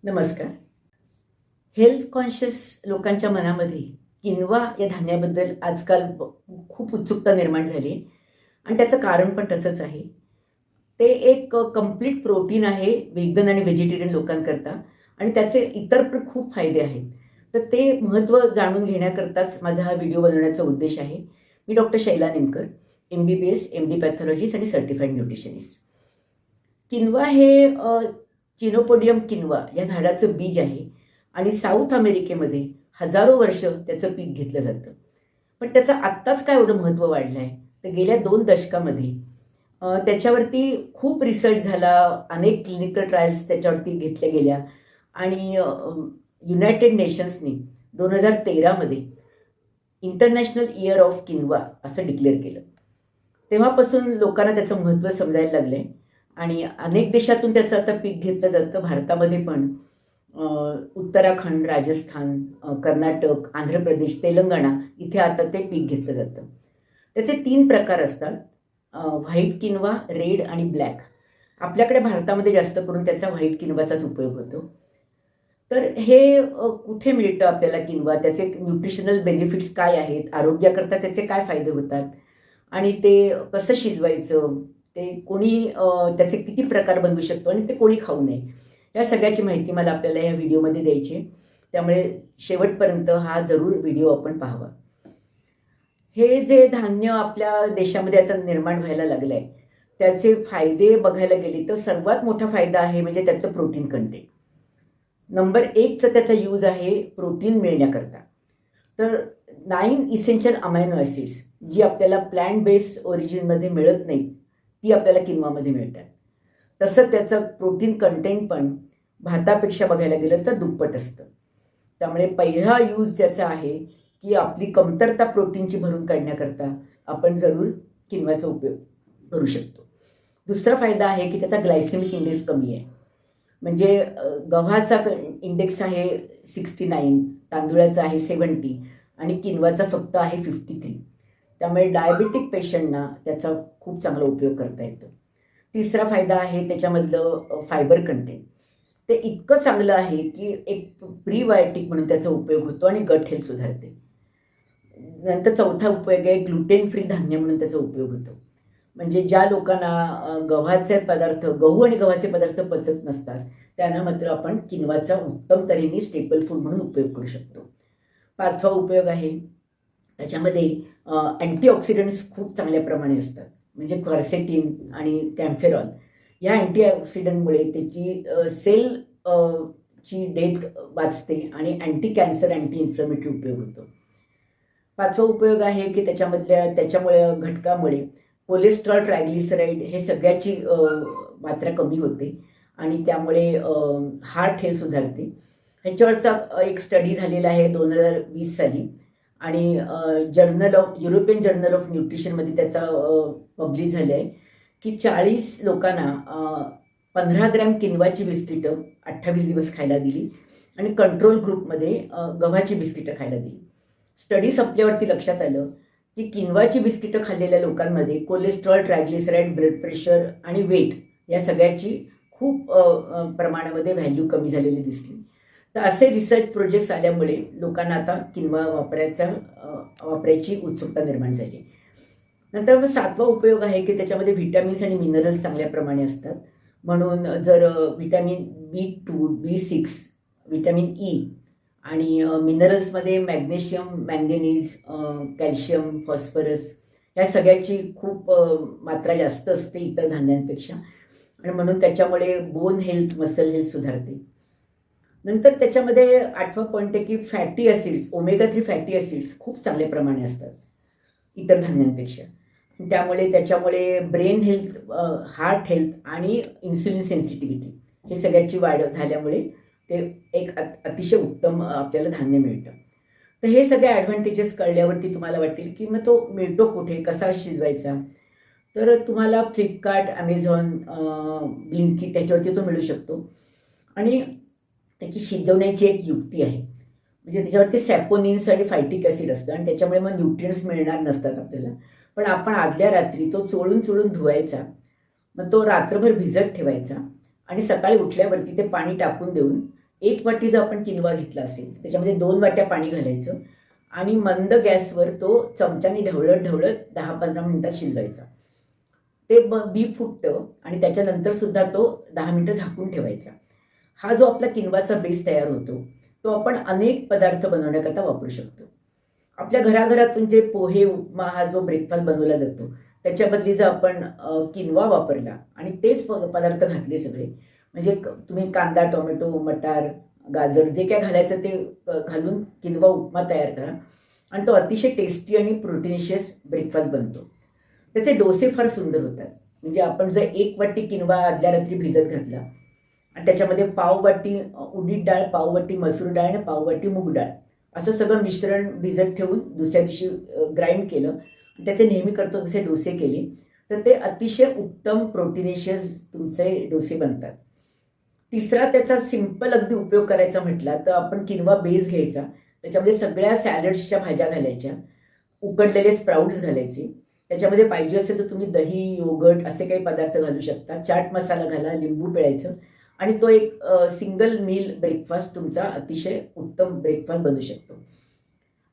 नमस्कार. Health conscious लोकांच्या मनामध्ये किनवा या धान्याबद्दल आजकाल खूप उत्सुकता निर्माण झाली आहे आणि त्याचं कारण पण तसंच आहे. ते एक कंप्लीट प्रोटीन आहे व्हेगन आणि व्हेजिटेरियन लोकांकरता आणि त्याचे इतर पण खूप फायदे आहेत. तर ते महत्त्व जाणून घेण्याकरताच माझा हा व्हिडिओ बनवण्याचा उद्देश आहे. मी doctor Shaila Nemkar, MBBS, MD pathologist आणि सर्टिफाईड न्यूट्रिशनिस्ट. किनवा हे चिनोपोडियम किनवा या झाडाचं बीज आहे आणि साऊथ अमेरिकेमध्ये हजारो वर्ष त्याचं पीक घेतलं जातं. पण त्याचं आत्ताच काय एवढं महत्त्व वाढलं आहे, तर गेल्या 2 दशकामध्ये त्याच्यावरती खूप रिसर्च झाला, अनेक क्लिनिकल ट्रायल्स त्याच्यावरती घेतल्या गेल्या आणि युनायटेड नेशन्सनी 2013 मध्ये इंटरनॅशनल इयर ऑफ किनवा असं डिक्लेअर केलं. तेव्हापासून लोकांना त्याचं महत्त्व समजायला लागलं आहे आणि अनेक देशातून त्याचं आता पीक घेतलं जातं. भारतामध्ये पण उत्तराखंड, राजस्थान, कर्नाटक, आंध्र प्रदेश, तेलंगणा इथे आता ते पीक घेतलं जातं. त्याचे 3 प्रकार असतात, व्हाईट किनवा, रेड आणि ब्लॅक. आपल्याकडे भारतामध्ये जास्त करून त्याचा व्हाईट किनवाचाच उपयोग होतो. तर हे कुठे मिळतं आपल्याला किनवा, त्याचे न्यूट्रिशनल बेनिफिट्स काय आहेत, आरोग्याकरता त्याचे काय फायदे होतात आणि ते कसं शिजवायचं, ते कोणी त्याचे किती प्रकार बनवू शकतो आणि ते कोणी खाऊ नये, या सगळ्याची माहिती मला आपल्याला या व्हिडिओमध्ये द्यायची आहे. त्यामुळे शेवटपर्यंत हा जरूर व्हिडिओ आपण पाहावा. हे जे धान्य आपल्या देशामध्ये आता निर्माण व्हायला लागलं आहे, त्याचे फायदे बघायला गेले तर सर्वात मोठा फायदा आहे म्हणजे त्यातलं प्रोटीन कंटेंट. नंबर 1चा त्याचा यूज आहे प्रोटीन मिळण्याकरता. तर 9 इसेन्शियल अमायनो ॲसिड्स जी आपल्याला प्लॅन्ट बेस ओरिजिनमध्ये मिळत नाहीत, ती आपल्याला किनवामध्ये मिळतात. तसं त्याचं प्रोटीन कंटेंट पण भातापेक्षा बघायला गेलं तर दुप्पट असतं. त्यामुळे पहिला यूज त्याचा आहे की आपली कमतरता प्रोटीनची भरून काढण्याकरता आपण जरूर किनवाचा उपयोग करू शकतो. दुसरा फायदा आहे की त्याचा ग्लायसेमिक इंडेक्स कमी आहे. म्हणजे गव्हाचा इंडेक्स आहे 69, तांदूळाचा आहे 70 आणि किनवाचा फक्त आहे 53. त्यामुळे डायबेटिक पेशंटना त्याचा खूप चांगला उपयोग करता येतो. तिसरा फायदा आहे त्याच्यामधलं फायबर कंटेंट. ते इतकं चांगलं आहे की एक प्रीबायोटिक म्हणून त्याचा उपयोग होतो आणि गट हेल्थ सुधारते. नंतर चौथा उपयोग आहे ग्लुटेन फ्री धान्य म्हणून त्याचा उपयोग होतो. म्हणजे ज्या लोकांना गव्हाचे पदार्थ, गहू आणि गव्हाचे पदार्थ पचत नसतात, त्यांना मात्र आपण किनवाचा उत्तम तऱ्हेने स्टेपल फूड म्हणून उपयोग करू शकतो. 5वा उपयोग आहे त्याच्यामध्ये अँटीऑक्सिडंट्स खूप चांगल्या प्रमाणे असतात. म्हणजे क्वर्सेटिन आणि कॅम्फेरॉल या अँटीऑक्सिडंटमुळे त्याची सेल ची डेथ वाचते आणि अँटी कॅन्सर, अँटी इन्फ्लमेटरी उपयोग होतो. 5वा उपयोग आहे की त्याच्यामुळे घटकामुळे कोलेस्ट्रॉल, ट्रायग्लिसराईड हे सगळ्याची मात्रा कमी होते आणि त्यामुळे हार्ट हेल्थ सुधारते. ह्याच्यावरचा एक स्टडी झालेला आहे 2020 साली आणि युरोपियन जर्नल ऑफ न्यूट्रिशनमध्ये त्याचा पब्लिश झालं आहे की 40 लोकांना 15 ग्रॅम किनवाची बिस्किटं 28 दिवस खायला दिली आणि कंट्रोल ग्रुपमध्ये गव्हाची बिस्किटं खायला दिली. स्टडी संपल्यावरती लक्षात आलं की किनवाची बिस्किटं खाल्लेल्या लोकांमध्ये कोलेस्ट्रॉल, ट्रायग्लिसराईड, ब्लड प्रेशर आणि वेट या सगळ्याची खूप प्रमाणामध्ये व्हॅल्यू कमी झालेली दिसली. तर असे रिसर्च प्रोजेक्ट्स आल्यामुळे लोकांना आता किनवा वापरायची उत्सुकता निर्माण झाली. नंतर मग 7वा उपयोग आहे की त्याच्यामध्ये व्हिटॅमिन्स आणि मिनरल्स चांगल्या प्रमाणे असतात. म्हणून जर vitamin B2, B6, vitamin E आणि मिनरल्समध्ये मॅग्नेशियम, मॅंगनीज, कॅल्शियम, फॉस्फरस या सगळ्याची खूप मात्रा जास्त असते इतर धान्यांपेक्षा आणि म्हणून त्याच्यामुळे बोन हेल्थ, मसल हेल्थ सुधारते. नंतर त्याच्यामध्ये 8वा पॉईंट आहे की fatty acids, omega 3 fatty acids खूप चांगल्या प्रमाणे असतात इतर धान्यांपेक्षा. त्यामुळे त्याच्यामुळे ब्रेन हेल्थ, हार्ट हेल्थ आणि इन्सुलिन सेन्सिटिव्हिटी हे सगळ्याची वाढ झाल्यामुळे ते एक अतिशय उत्तम आपल्याला धान्य मिळतं. तर हे सगळे ॲडव्हान्टेजेस कळल्यावरती तुम्हाला वाटेल की मग तो मिळतो कुठे, कसा शिजवायचा. तर तुम्हाला फ्लिपकार्ट, ॲमेझॉन, ब्लिंकिट याच्यावरती तो मिळू शकतो आणि त्याची शिजवण्याची एक युक्ती आहे. म्हणजे त्याच्यावरती सॅपोनिन्स आणि फायटिक ॲसिड असतं आणि त्याच्यामुळे मग न्यूट्रियन्ट्स मिळणार नसतात आपल्याला. पण आपण आदल्या रात्री तो चोळून धुवायचा, मग तो रात्रभर भिजत ठेवायचा आणि सकाळी उठल्यावरती ते पाणी टाकून देऊन 1 वाटी जर आपण किनवा घेतला असेल त्याच्यामध्ये 2 वाट्या पाणी घालायचं आणि मंद गॅसवर तो चमच्याने ढवळत ढवळत 10-15 मिनिटात शिजवायचा. ते बी फुटतं आणि त्याच्यानंतर सुद्धा तो 10 मिनिटं झाकून ठेवायचा. हा जो आपला किनवाचा बेस तयार होतो तो आपण अनेक पदार्थ बनवण्याकरता वापरू शकतो. आपल्या घराघरातून जे पोहे, उपमा हा जो ब्रेकफास्ट बनवला जातो त्याच्याबदली जर आपण किनवा वापरला आणि तेच पदार्थ घातले सगळे, म्हणजे तुम्ही कांदा, टोमॅटो, मटार, गाजर जे काय घालायचं ते घालून किनवा उपमा तयार करा आणि तो अतिशय टेस्टी आणि प्रोटीनिशियस ब्रेकफास्ट बनतो. त्याचे डोसे फार सुंदर होतात. म्हणजे आपण जर 1 वाटी किनवा आदल्या रात्री भिजत घातला आणि त्याच्यामध्ये पाव वाटी उडीद डाळ, पाव वाटी मसूर डाळ आणि पाव वाटी मूग डाळ असं सगळं मिश्रण भिजत ठेवून दुसऱ्या दिवशी ग्राइंड केलं, त्याचे नेहमी करतो तसे डोसे केले, तर ते अतिशय उत्तम प्रोटीनिशियस तुमचे डोसे बनतात. तिसरा त्याचा सिंपल अगदी उपयोग करायचा म्हटला तर आपण किनवा बेस घ्यायचा, त्याच्यामध्ये सगळ्या सॅलड्सच्या भाज्या घालायच्या, उकडलेले स्प्राउट्स घालायचे, त्याच्यामध्ये पाहिजे असेल तर तुम्ही दही, योगर्ट असे काही पदार्थ घालू शकता, चाट मसाला घाला, लिंबू पिळायचं आणि तो एक सिंगल मील ब्रेकफास्ट तुमचा अतिशय उत्तम ब्रेकफास्ट बनू शकतो.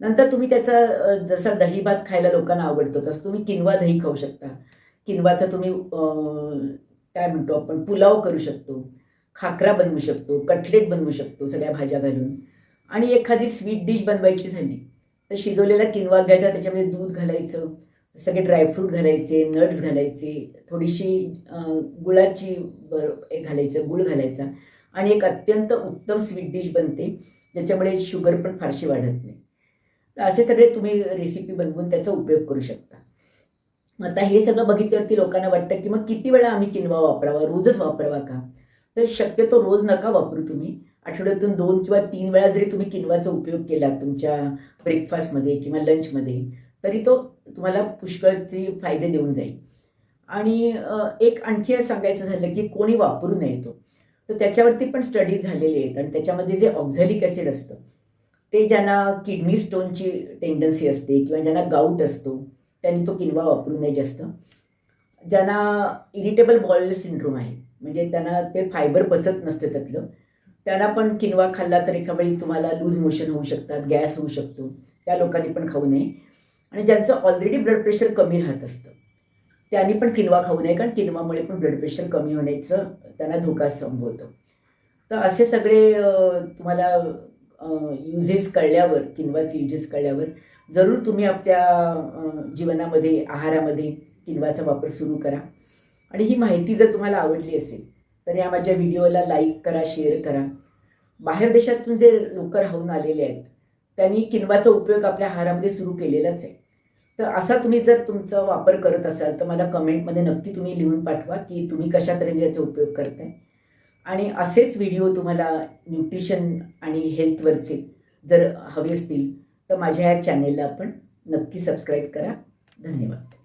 नंतर तुम्ही त्याचा जसा दही भात खायला लोकांना आवडतो तसं तुम्ही किनवा दही खाऊ शकता. किनवाचा तुम्ही काय म्हणतो आपण पुलाव करू शकतो, खाकरा बनवू शकतो, कटलेट बनवू शकतो सगळ्या भाज्या घालून. आणि एखादी स्वीट डिश बनवायची झाली तर शिजवलेला किनवा घ्यायचा, त्याच्यामध्ये दूध घालायचं, सगळे ड्रायफ्रूट घालायचे, नट्स घालायचे, थोडीशी गुळाची घालायचं, गुळ घालायचा आणि एक अत्यंत उत्तम स्वीट डिश बनते ज्याच्यामुळे शुगर पण फारशी वाढत नाही. तर असे सगळे तुम्ही रेसिपी बनवून त्याचा उपयोग करू शकता. आता हे सगळं बघितल्यावरती लोकांना वाटतं की मग किती वेळा आम्ही किनवा वापरावा, रोजच वापरावा का? तर शक्यतो रोज नका वापरू तुम्ही. आठवड्यातून 2 किंवा 3 वेळा जरी तुम्ही किनवाचा उपयोग केला तुमच्या ब्रेकफास्टमध्ये किंवा लंचमध्ये तरी तो तुम्हाला पुष्कळचे फायदे देऊन जाईल. आणि एक आणखी सांगायचं झालं की कोणी वापरू नये तो, तर त्याच्यावरती पण स्टडीज झालेले आहेत आणि त्याच्यामध्ये जे ऑक्झॅलिक ॲसिड असतं ते ज्यांना किडनी स्टोनची टेंडन्सी असते किंवा ज्यांना गाऊट असतो त्यांनी तो किनवा वापरू नये जास्त. ज्यांना इरिटेबल बॉल सिंड्रोम आहे म्हणजे त्यांना ते फायबर पचत नसते त्यातलं, त्यांना पण किनवा खाल्ला तर एका वेळी तुम्हाला लूज मोशन होऊ शकतात, गॅस होऊ शकतो, त्या लोकांनी पण खाऊ नये. आणि ज्यांचं ऑलरेडी ब्लड प्रेशर कमी राहत असतं त्यांनी पण किनवा खाऊ नये, कारण किनवामुळे पण ब्लड प्रेशर कमी होण्याचं त्यांना धोका संभवतो. तर असे सगळे तुम्हाला युजेस कळल्यावर, किनवाचे युजेस कळल्यावर जरूर तुम्ही आपल्या जीवनामध्ये, आहारामध्ये किनवाचा वापर सुरू करा. आणि ही माहिती जर तुम्हाला आवडली असेल तर या माझ्या व्हिडिओला लाईक करा, शेअर करा. बाहेर देशातून जे लोक राहून आलेले आहेत त्यांनी किनवाचा उपयोग आपल्या आहारामध्ये सुरू केलेलाच आहे. तर असा तुम्ही जर तुमचा वापर करत असाल तर मला कमेंटमध्ये नक्की तुम्ही लिहून पाठवा की तुम्ही कशा तऱ्हेने याचा उपयोग करताय. आणि असेच व्हिडिओ तुम्हाला न्यूट्रिशन आणि हेल्थवरचे जर हवे असतील तर माझ्या या चॅनेलला आपण नक्की सबस्क्राईब करा. धन्यवाद.